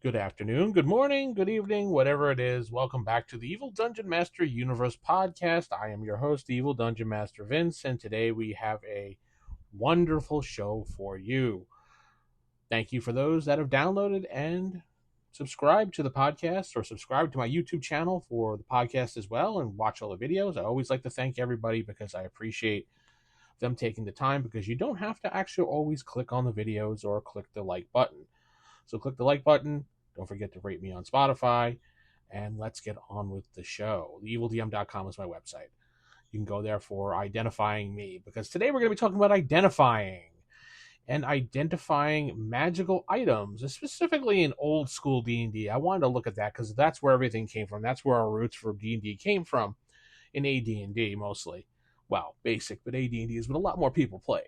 Good afternoon, good morning, good evening, whatever it is. Welcome back to the Evil Dungeon Master Universe podcast. I am your host, Evil Dungeon Master Vince, and today we have a wonderful show for you. Thank you for those that have downloaded and subscribed to the podcast or subscribed to my YouTube channel for the podcast as well and watch all the videos. I always like to thank everybody because I appreciate them taking the time because you don't have to actually always click on the videos or click the like button. So click the like button. Don't forget to rate me on Spotify. And let's get on with the show. TheEvilDM.com is my website. You can go there for identifying me because today we're going to be talking about identifying magical items, specifically in old school D&D. I wanted to look at that because that's where everything came from. That's where our roots for D&D came from, in AD&D mostly. Well, basic, but AD&D is what a lot more people played.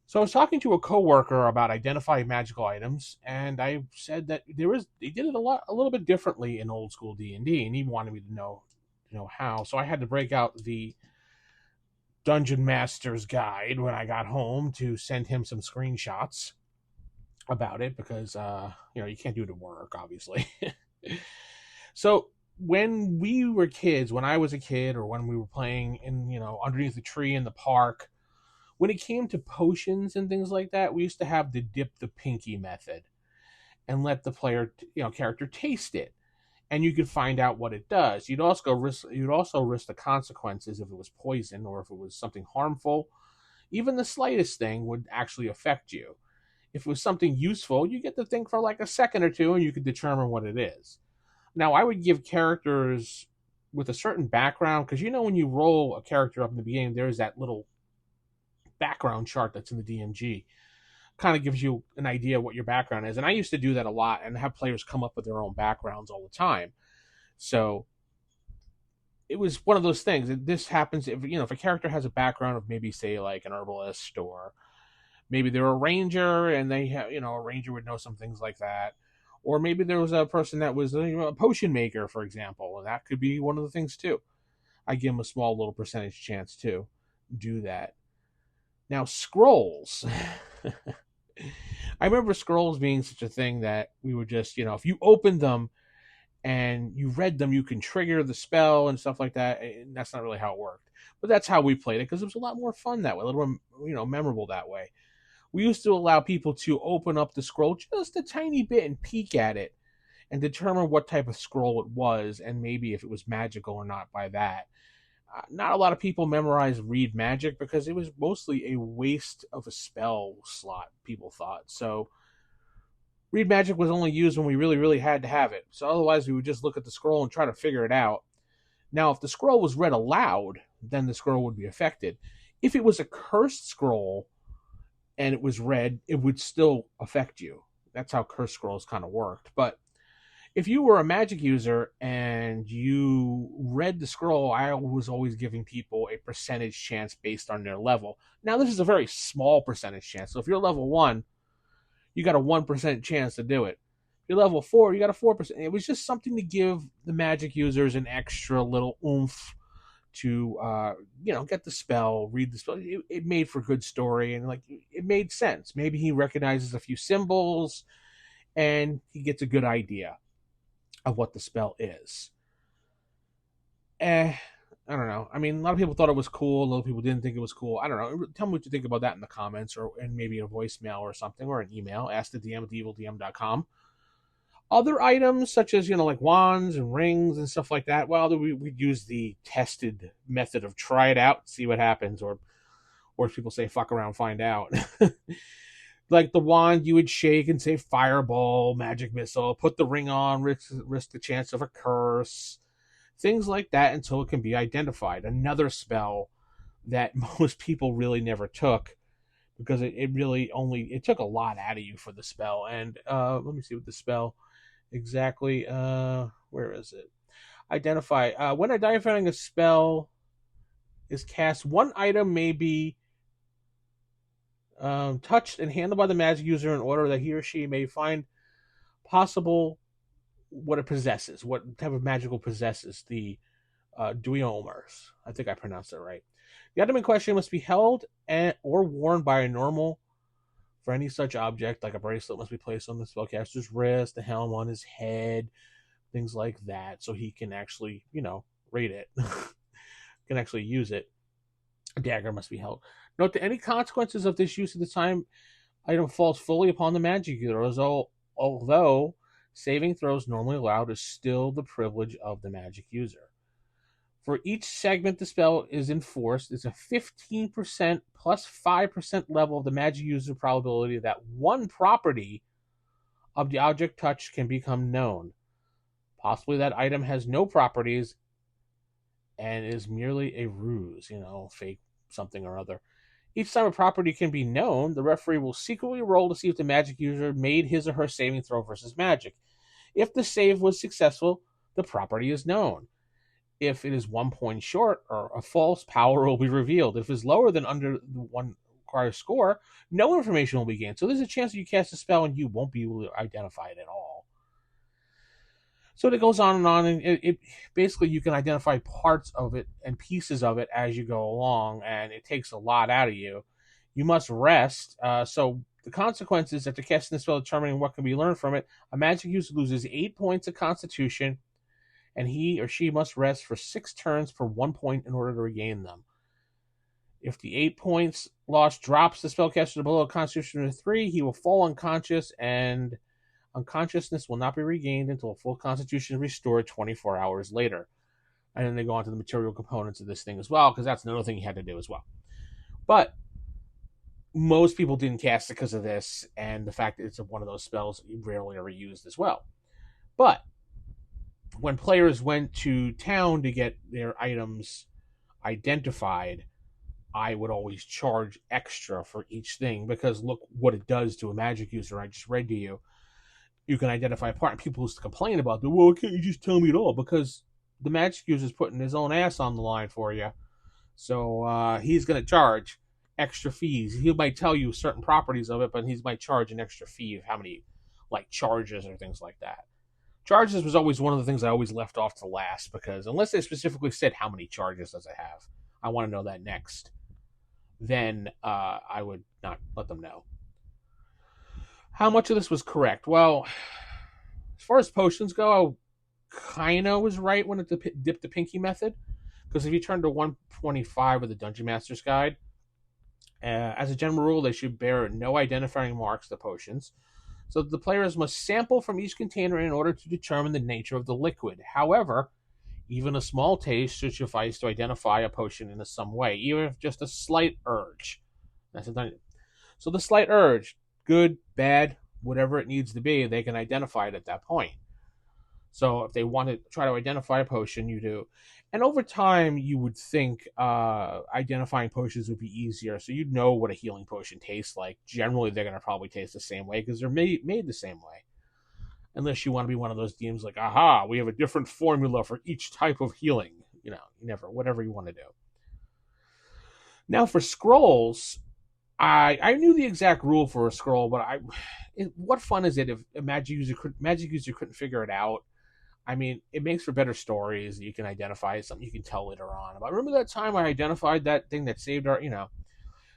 So I was talking to a coworker about identifying magical items, and I said that they did it a little bit differently in old school D&D, and he wanted me to know how. So I had to break out the Dungeon Master's Guide when I got home to send him some screenshots about it because you can't do it at work, obviously. So when we were kids, when I was a kid, or when we were playing in underneath the tree in the park, when it came to potions and things like that, we used to have the dip the pinky method and let the character taste it, and you could find out what it does. You'd also risk the consequences if it was poison or if it was something harmful. Even the slightest thing would actually affect you. If it was something useful, you get to think for like a second or two, and you could determine what it is. Now, I would give characters with a certain background because when you roll a character up in the beginning, there's that little background chart that's in the DMG. Kind of gives you an idea of what your background is. And I used to do that a lot and have players come up with their own backgrounds all the time. So it was one of those things. This happens if a character has a background of maybe say like an herbalist, or maybe they're a ranger and they have a ranger would know some things like that. Or maybe there was a person that was a potion maker, for example, and that could be one of the things too. I give them a small little percentage chance to do that. Now, scrolls. I remember scrolls being such a thing that we would just, if you opened them and you read them, you can trigger the spell and stuff like that. And that's not really how it worked. But that's how we played it because it was a lot more fun that way, a little more, memorable that way. We used to allow people to open up the scroll just a tiny bit and peek at it and determine what type of scroll it was and maybe if it was magical or not by that. Not a lot of people memorize read magic because it was mostly a waste of a spell slot, people thought. So read magic was only used when we really, really had to have it. So otherwise, we would just look at the scroll and try to figure it out. Now, if the scroll was read aloud, then the scroll would be affected. If it was a cursed scroll and it was read, it would still affect you. That's how cursed scrolls kind of worked. But if you were a magic user and you read the scroll, I was always giving people a percentage chance based on their level. Now, this is a very small percentage chance. So if you're level 1, you got a 1% chance to do it. If you're level 4, you got a 4%. It was just something to give the magic users an extra little oomph to, get the spell, read the spell. It made for good story, and it made sense. Maybe he recognizes a few symbols, and he gets a good idea of what the spell is. I don't know. I mean, a lot of people thought it was cool. A lot of people didn't think it was cool. I don't know. Tell me what you think about that in the comments, or and maybe a voicemail or something, or an email. Ask the DM at theevildm.com. Other items such as like wands and rings and stuff like that. Well, we'd use the tested method of try it out, see what happens, or as people say, fuck around, find out. Like the wand, you would shake and say fireball, magic missile, put the ring on, risk the chance of a curse, things like that until it can be identified. Another spell that most people really never took because it really it took a lot out of you for the spell. And let me see what the spell exactly, where is it? Identify. When identifying a spell is cast, one item may be touched and handled by the magic user in order that he or she may find possible what it possesses, what type of magical possesses the duiomers. I think I pronounced it right. The item in question must be held or worn by a normal For any such object, like a bracelet, must be placed on the spellcaster's wrist, a helm on his head, things like that, so he can actually, read it, can actually use it. A dagger must be held. Note that any consequences of this use at the time item falls fully upon the magic user, although saving throws normally allowed is still the privilege of the magic user. For each segment the spell is enforced, it's a 15% plus 5% level of the magic user probability that one property of the object touched can become known. Possibly that item has no properties and is merely a ruse, fake something or other. Each time a property can be known, the referee will secretly roll to see if the magic user made his or her saving throw versus magic. If the save was successful, the property is known. If it is 1 point short or a false, power will be revealed. If it is lower than under the one required score, no information will be gained. So there's a chance that you cast a spell and you won't be able to identify it at all. So it goes on, and it basically you can identify parts of it and pieces of it as you go along, and it takes a lot out of you. You must rest. So the consequences after casting the spell, determining what can be learned from it, a magic user loses 8 points of Constitution, and he or she must rest for 6 turns for 1 point in order to regain them. If the 8 points lost drops the spellcaster below a Constitution of 3, he will fall unconscious, and unconsciousness will not be regained until a full constitution is restored 24 hours later. And then they go on to the material components of this thing as well, because that's another thing you had to do as well. But most people didn't cast it because of this, and the fact that it's one of those spells you rarely ever used as well. But when players went to town to get their items identified, I would always charge extra for each thing, because look what it does to a magic user. I just read to you. You can identify a part, and people used to complain about that. Well, can't you just tell me it all? Because the magic user's putting his own ass on the line for you. So he's going to charge extra fees. He might tell you certain properties of it, but he might charge an extra fee of how many, like, charges or things like that. Charges was always one of the things I always left off to last, because unless they specifically said how many charges does it have, I want to know that next. Then I would not let them know. How much of this was correct? Well, as far as potions go, I kind of was right when it dipped the pinky method. Because if you turn to 125 of the Dungeon Master's Guide, as a general rule, they should bear no identifying marks to potions. So the players must sample from each container in order to determine the nature of the liquid. However, even a small taste should suffice to identify a potion in some way, even if just a slight urge. So the slight urge, good, bad, whatever it needs to be, they can identify it at that point. So if they want to try to identify a potion, you do. And over time, you would think identifying potions would be easier. So you'd know what a healing potion tastes like. Generally, they're going to probably taste the same way because they're made the same way. Unless you want to be one of those DMs like, aha, we have a different formula for each type of healing. Whatever you want to do. Now for scrolls, I knew the exact rule for a scroll, but what fun is it if a magic user couldn't figure it out? I mean, it makes for better stories. You can identify something you can tell later on. But remember that time I identified that thing that saved our,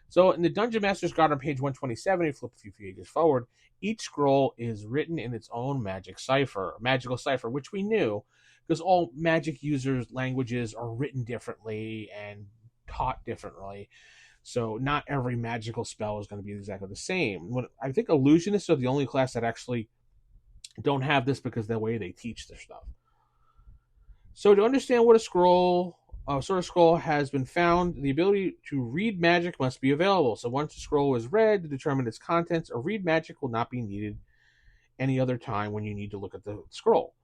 So in the Dungeon Master's Guide on page 127, you flip a few pages forward, each scroll is written in its own magical cipher, which we knew, because all magic users' languages are written differently and taught differently. So not every magical spell is going to be exactly the same. I think illusionists are the only class that actually don't have this because of the way they teach their stuff. So to understand what a sort of scroll has been found, the ability to read magic must be available. So once a scroll is read to determine its contents, a read magic will not be needed any other time when you need to look at the scroll.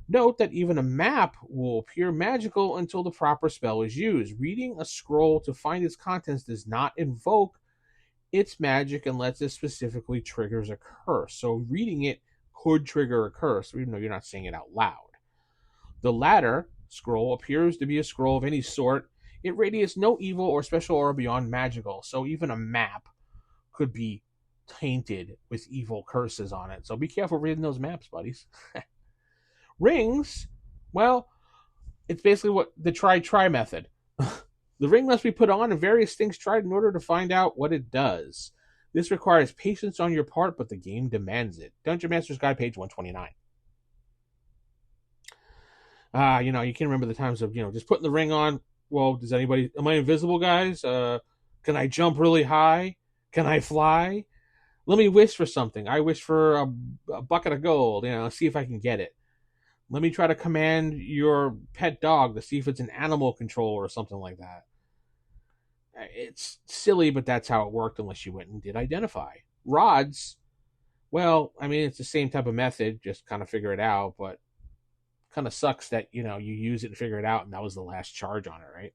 Note that even a map will appear magical until the proper spell is used. Reading a scroll to find its contents does not invoke its magic unless it specifically triggers a curse. So reading it could trigger a curse, even though you're not saying it out loud. The latter scroll appears to be a scroll of any sort. It radiates no evil or special aura beyond magical, so even a map could be tainted with evil curses on it. So be careful reading those maps, buddies. Rings, well, it's basically what the try method. The ring must be put on and various things tried in order to find out what it does. This requires patience on your part, but the game demands it. Dungeon Master's Guide, page 129. You can remember the times of, just putting the ring on. Well, am I invisible, guys? Can I jump really high? Can I fly? Let me wish for something. I wish for a bucket of gold, see if I can get it. Let me try to command your pet dog to see if it's an animal controller or something like that. It's silly, but that's how it worked unless you went and did identify. Rods, well, I mean, it's the same type of method, just kind of figure it out, but kind of sucks that, you use it and figure it out, and that was the last charge on it, right?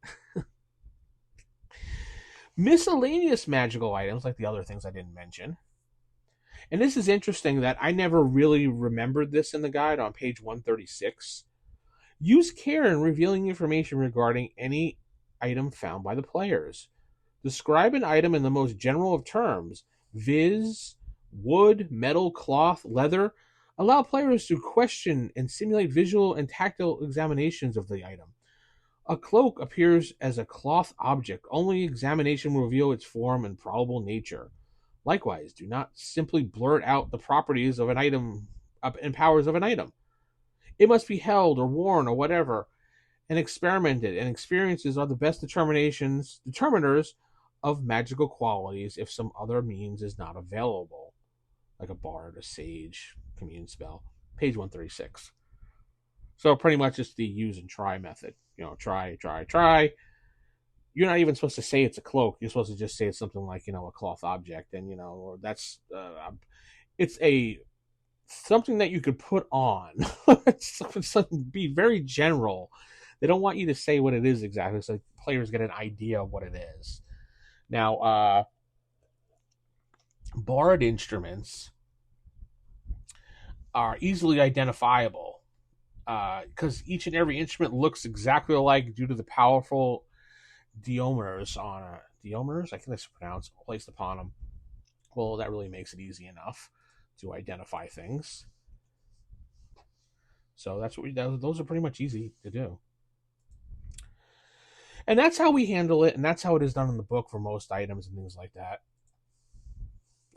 Miscellaneous magical items, like the other things I didn't mention. And this is interesting that I never really remembered this in the guide on page 136. Use care in revealing information regarding any item found by the players. Describe an item in the most general of terms, viz., wood, metal, cloth, leather. Allow players to question and simulate visual and tactile examinations of the item. A cloak appears as a cloth object. Only examination will reveal its form and probable nature. Likewise, do not simply blurt out the properties of an item and powers of an item. It must be held or worn or whatever, and experimented, and experiences are the best determiners of magical qualities if some other means is not available, like a bard, a sage, commune spell. Page 136. So pretty much it's the use and try method. Try. You're not even supposed to say it's a cloak. You're supposed to just say it's something like, a cloth object, and or that's it's something that you could put on. It's be very general. They don't want you to say what it is exactly, so players get an idea of what it is. Now, bard instruments are easily identifiable because each and every instrument looks exactly alike due to the powerful deomers I think that's pronounced, placed upon them. Well, that really makes it easy enough to identify things. So those are pretty much easy to do. And that's how we handle it, and that's how it is done in the book for most items and things like that.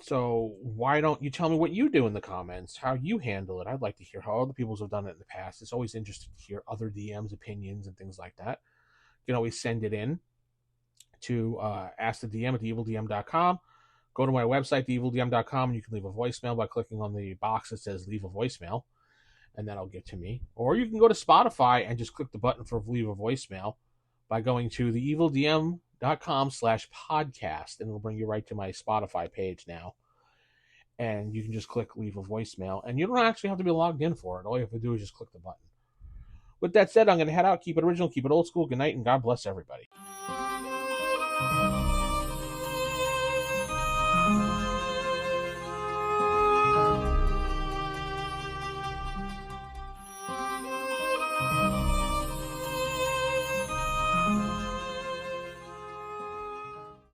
So why don't you tell me what you do in the comments, how you handle it? I'd like to hear how other people have done it in the past. It's always interesting to hear other DMs' opinions and things like that. You can always send it in to ask the DM at theevildm.com. Go to my website, theevildm.com, and you can leave a voicemail by clicking on the box that says leave a voicemail, and that'll get to me. Or you can go to Spotify and just click the button for leave a voicemail by going to theevildm.com/podcast, and it'll bring you right to my Spotify page now. And you can just click leave a voicemail, and you don't actually have to be logged in for it. All you have to do is just click the button. With that said, I'm going to head out. Keep it original, keep it old school. Good night, and God bless everybody.